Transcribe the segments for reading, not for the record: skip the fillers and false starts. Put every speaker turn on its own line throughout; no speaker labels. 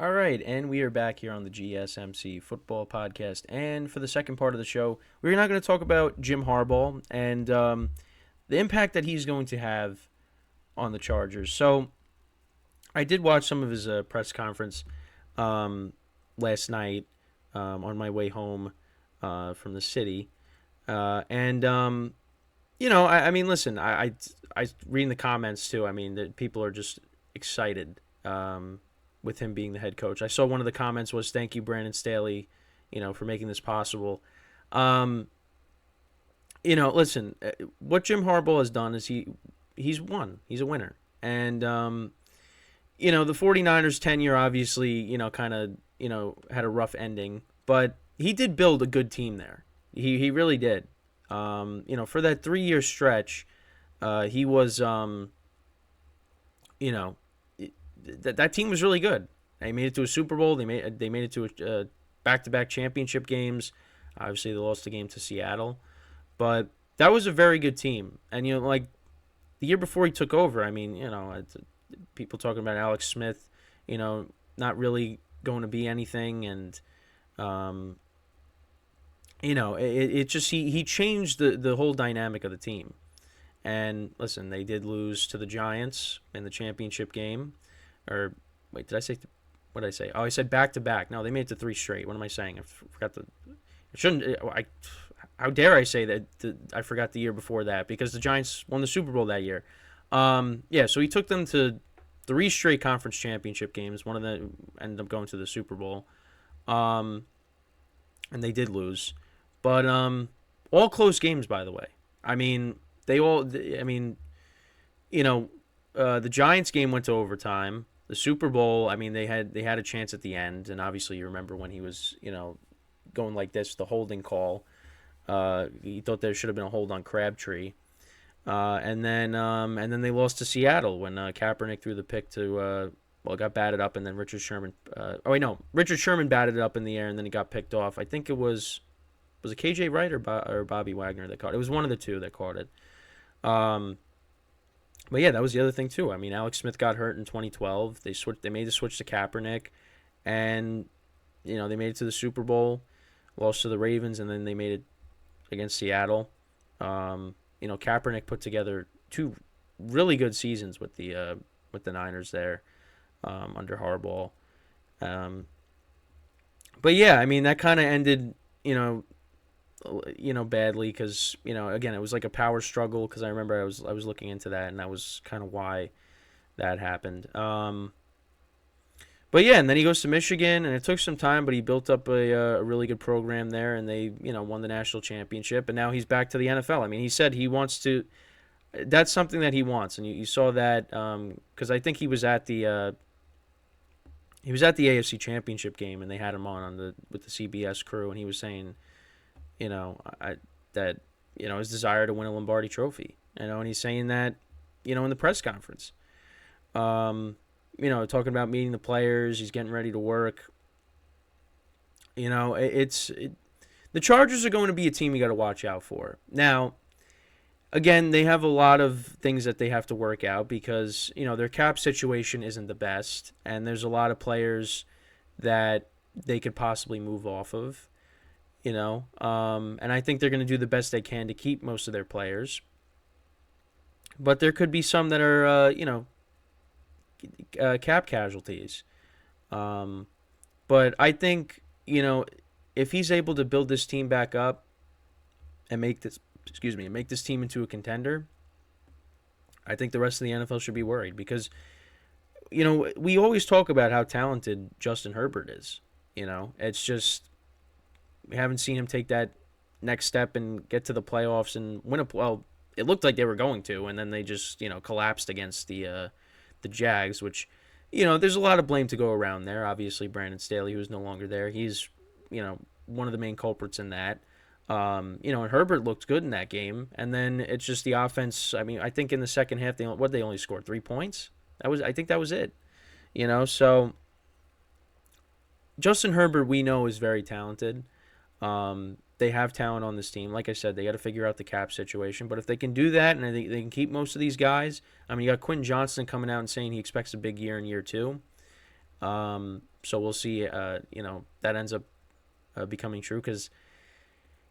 All right, and we are back here on the GSMC football podcast. And for the second part of the show, we're not going to talk about Jim Harbaugh and the impact that he's going to have on the Chargers. So I did watch some of his press conference last night on my way home from the city, and I mean, listen, I reading the comments too. I mean, that people are just excited. With him being the head coach. I saw one of the comments was thank you Brandon Staley, for making this possible. Um, Listen, what Jim Harbaugh has done is he's won. He's a winner. And the 49ers tenure obviously, kind of, had a rough ending, but he did build a good team there. He really did. For that 3-year stretch, he was that team was really good. They made it to a Super Bowl. They made it to a back-to-back championship games. Obviously, they lost the game to Seattle, but that was a very good team. And like the year before he took over, I mean, people talking about Alex Smith, not really going to be anything, and it just he changed the whole dynamic of the team. And listen, they did lose to the Giants in the championship game. Or wait, what did I say? Oh, I said back to back. No, they made it to 3 straight. What am I saying? I forgot the. I shouldn't. How dare I say that? I forgot the year before that because the Giants won the Super Bowl that year. Yeah, so he took them to 3 straight conference championship games. One of them ended up going to the Super Bowl, and they did lose, but all close games, by the way. I mean, they all. I mean, the Giants game went to overtime. The Super Bowl, I mean, they had a chance at the end, and obviously you remember when he was, going like this, the holding call. He thought there should have been a hold on Crabtree, and then they lost to Seattle when Kaepernick threw the pick to got batted up, and then Richard Sherman. Richard Sherman batted it up in the air, and then he got picked off. I think it was it KJ Wright or Bobby Wagner that caught it. It was one of the two that caught it. But yeah, that was the other thing too. I mean, Alex Smith got hurt in 2012. They made the switch to Kaepernick, and they made it to the Super Bowl, lost to the Ravens, and then they made it against Seattle. Kaepernick put together 2 really good seasons with the Niners there under Harbaugh. But yeah, I mean that kind of ended badly because again it was like a power struggle because I remember I was looking into that and that was kind of why that happened. But yeah, and then he goes to Michigan and it took some time, but he built up a really good program there and they won the national championship and now he's back to the NFL. I mean, he said he wants to. That's something that he wants, and you saw that because I think he was at the AFC Championship game and they had him on with the CBS crew and he was saying. That his desire to win a Lombardi Trophy. And he's saying that, in the press conference. Talking about meeting the players, he's getting ready to work. The Chargers are going to be a team you got to watch out for. Now, again, they have a lot of things that they have to work out because their cap situation isn't the best, and there's a lot of players that they could possibly move off of. And I think they're going to do the best they can to keep most of their players. But there could be some that are, cap casualties. But I think, if he's able to build this team back up and make this team into a contender, I think the rest of the NFL should be worried because, we always talk about how talented Justin Herbert is. It's just. We haven't seen him take that next step and get to the playoffs and win a. Well, it looked like they were going to, and then they just collapsed against the Jags, which there's a lot of blame to go around there. Obviously, Brandon Staley, who's no longer there, he's one of the main culprits in that. And Herbert looked good in that game, and then it's just the offense. I mean, I think in the second half they only scored 3 points. I think that was it. So Justin Herbert we know is very talented. They have talent on this team. Like I said, they got to figure out the cap situation. But if they can do that and they can keep most of these guys, I mean, you got Quentin Johnston coming out and saying he expects a big year in year 2. So we'll see. That ends up becoming true because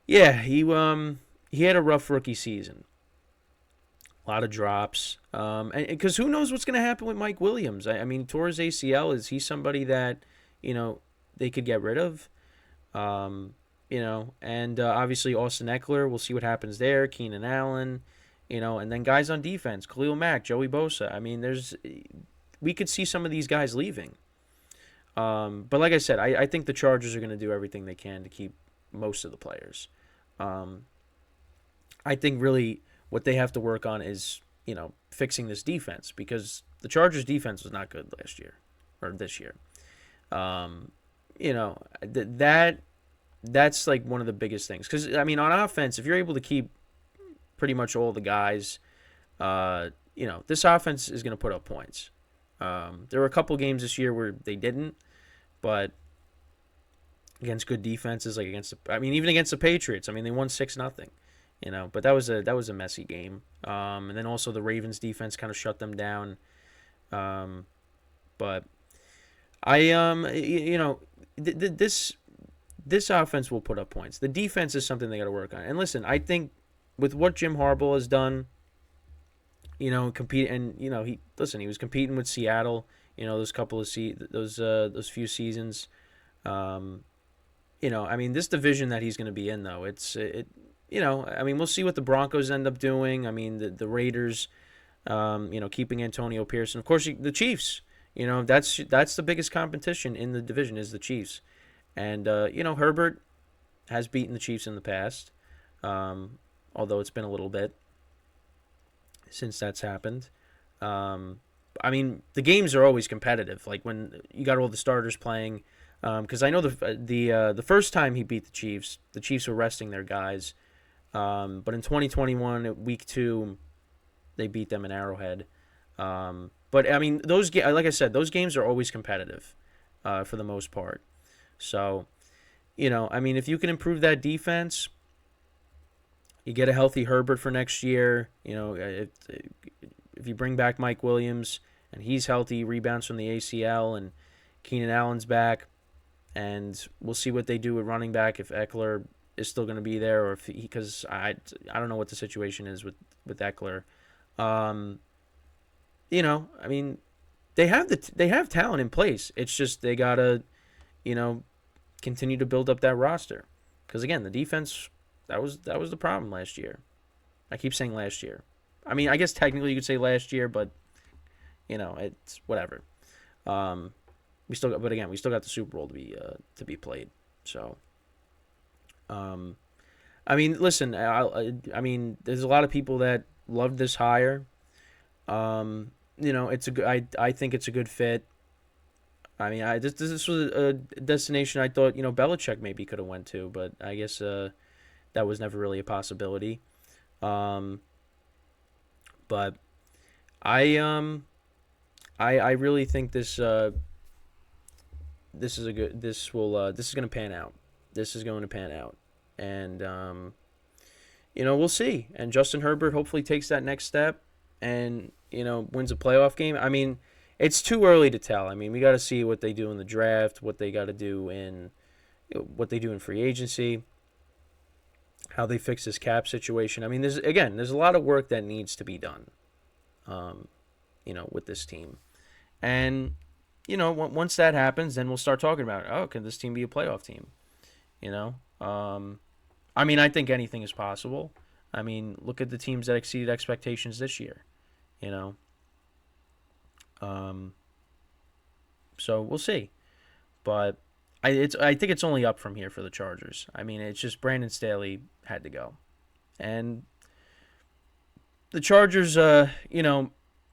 yeah, he had a rough rookie season. A lot of drops. And because who knows what's going to happen with Mike Williams? I mean, tore his ACL. Is he somebody that they could get rid of? And obviously Austin Eckler. We'll see what happens there. Keenan Allen. And then guys on defense: Khalil Mack, Joey Bosa. I mean, we could see some of these guys leaving. But like I said, I think the Chargers are going to do everything they can to keep most of the players. I think really what they have to work on is, fixing this defense because the Chargers defense was not good last year or this year. That's like one of the biggest things. Because, I mean, on offense, if you're able to keep pretty much all the guys, this offense is going to put up points. There were a couple games this year where they didn't, but against good defenses, like even against the Patriots, I mean, they won 6-0. But that was a messy game. And then also the Ravens defense kind of shut them down. But this offense will put up points. The defense is something they got to work on. And listen, I think with what Jim Harbaugh has done, compete, and he was competing with Seattle, those couple of those few seasons. I mean, this division that he's going to be in, though, I mean, we'll see what the Broncos end up doing. I mean, the Raiders, keeping Antonio Pierce, and of course the Chiefs. That's the biggest competition in the division is the Chiefs, and Herbert has beaten the Chiefs in the past, although it's been a little bit since that's happened. I mean, the games are always competitive. Like when you got all the starters playing, because I know the first time he beat the Chiefs were resting their guys. But in 2021, week 2, they beat them in Arrowhead. But I mean, like I said, those games are always competitive, for the most part. So, I mean, if you can improve that defense, you get a healthy Herbert for next year. If you bring back Mike Williams and he's healthy, rebounds from the ACL, and Keenan Allen's back, and we'll see what they do with running back if Eckler is still going to be there, or because I don't know what the situation is with Eckler. I mean, they have talent in place. It's just they gotta, continue to build up that roster. Because again, the defense that was the problem last year. I keep saying last year. I mean, I guess technically you could say last year, but it's whatever. We still got the Super Bowl to be played. So. I mean, listen. I mean, there's a lot of people that love this hire. It's a good. I think it's a good fit. I mean, this was a destination I thought Belichick maybe could have went to, but I guess that was never really a possibility. But I really think this is going to pan out. This is going to pan out. And, we'll see. And Justin Herbert hopefully takes that next step and, wins a playoff game. I mean, it's too early to tell. I mean, we got to see what they do in the draft, what they got to do in free agency, how they fix this cap situation. I mean, there's a lot of work that needs to be done, with this team. And, once that happens, then we'll start talking about, can this team be a playoff team? I mean, I think anything is possible. I mean, look at the teams that exceeded expectations this year, So we'll see. But I think it's only up from here for the Chargers. I mean, it's just Brandon Staley had to go. And the Chargers,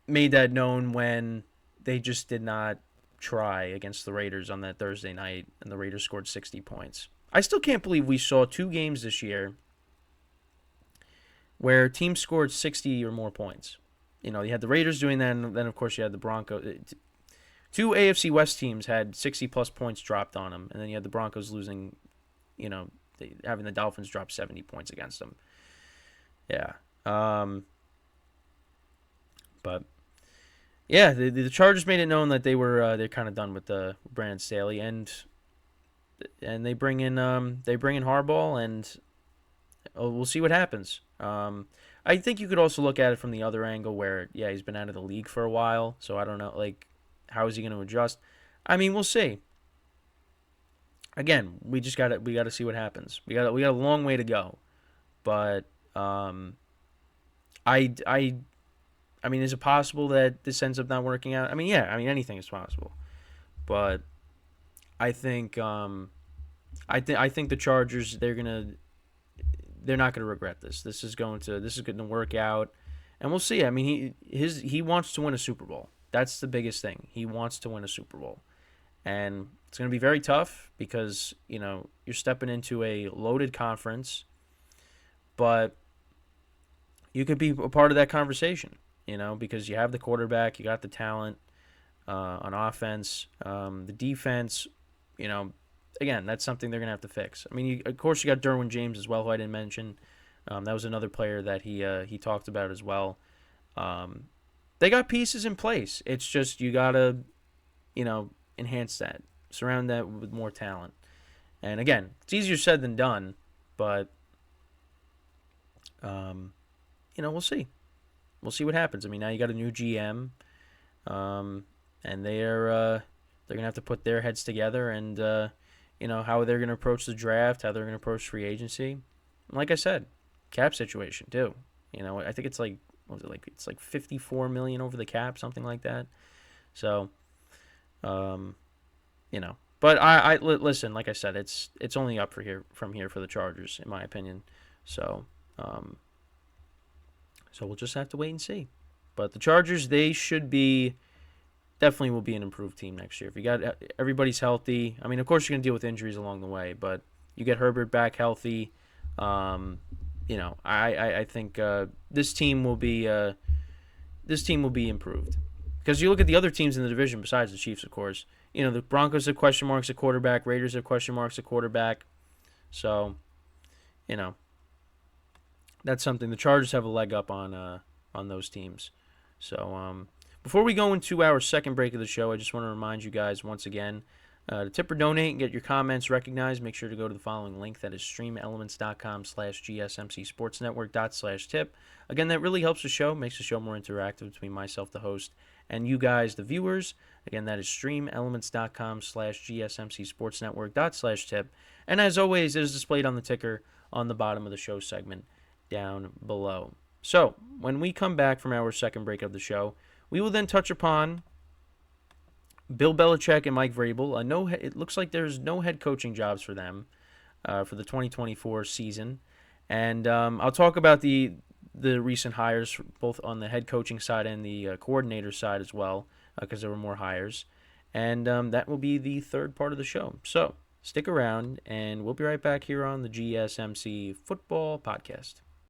made that known when they just did not try against the Raiders on that Thursday night, and the Raiders scored 60 points. I still can't believe we saw 2 games this year where teams scored 60 or more points. You had the Raiders doing that, and then, of course, you had the Broncos. 2 AFC West teams had 60-plus points dropped on them, and then you had the Broncos losing, having the Dolphins drop 70 points against them. Yeah. But Yeah, the Chargers made it known that they're kind of done with the Brandon Staley, and they bring in Harbaugh, and we'll see what happens. I think you could also look at it from the other angle where, yeah, he's been out of the league for a while, so I don't know, like, how is he going to adjust? I mean, we'll see. Again, we gotta see what happens. We got a long way to go, but um, I I mean, is it possible that this ends up not working out? I mean, yeah, I mean anything is possible, but I think I think the Chargers they're not gonna regret this. This is going to work out, and we'll see. I mean, he wants to win a Super Bowl. That's the biggest thing. He wants to win a Super Bowl, and it's going to be very tough because you're stepping into a loaded conference, but you could be a part of that conversation. Because you have the quarterback, you got the talent on offense, the defense. You know, again, that's something they're gonna have to fix. I mean, of course, you got Derwin James as well, who I didn't mention. That was another player that he talked about as well. They got pieces in place. It's just you gotta, enhance that, surround that with more talent. And again, it's easier said than done, but we'll see. We'll see what happens. I mean, now you got a new GM, and they're gonna have to put their heads together and how they're gonna approach the draft, how they're gonna approach free agency. And like I said, cap situation too. I think it's like what was it like? It's like 54 million over the cap, something like that. So, um, but listen. Like I said, it's only up from here for the Chargers, in my opinion. So, um, so we'll just have to wait and see. But the Chargers, they should be definitely will be an improved team next year. If you got everybody's healthy, I mean, of course you're gonna deal with injuries along the way, but you get Herbert back healthy. I think this team will be improved because you look at the other teams in the division besides the Chiefs, of course. The Broncos have question marks at quarterback, Raiders have question marks at quarterback, so you know that's something. The Chargers have a leg up on those teams. So before we go into our second break of the show, I just want to remind you guys once again to tip or donate and get your comments recognized. Make sure to go to the following link. That is streamelements.com/gsmcsportsnetwork./tip. Again, that really helps the show, makes the show more interactive between myself, the host, and you guys, the viewers. Again, that is streamelements.com/gsmcsportsnetwork./tip. And as always, it is displayed on the ticker on the bottom of the show segment down below. So, when we come back from our second break of the show, we will then touch upon Bill Belichick and Mike Vrabel. It looks like there's no head coaching jobs for them for the 2024 season. And I'll talk about the recent hires, both on the head coaching side and the coordinator side as well, because there were more hires. And that will be the third part of the show. So, stick around, and we'll be right back here on the GSMC Football Podcast.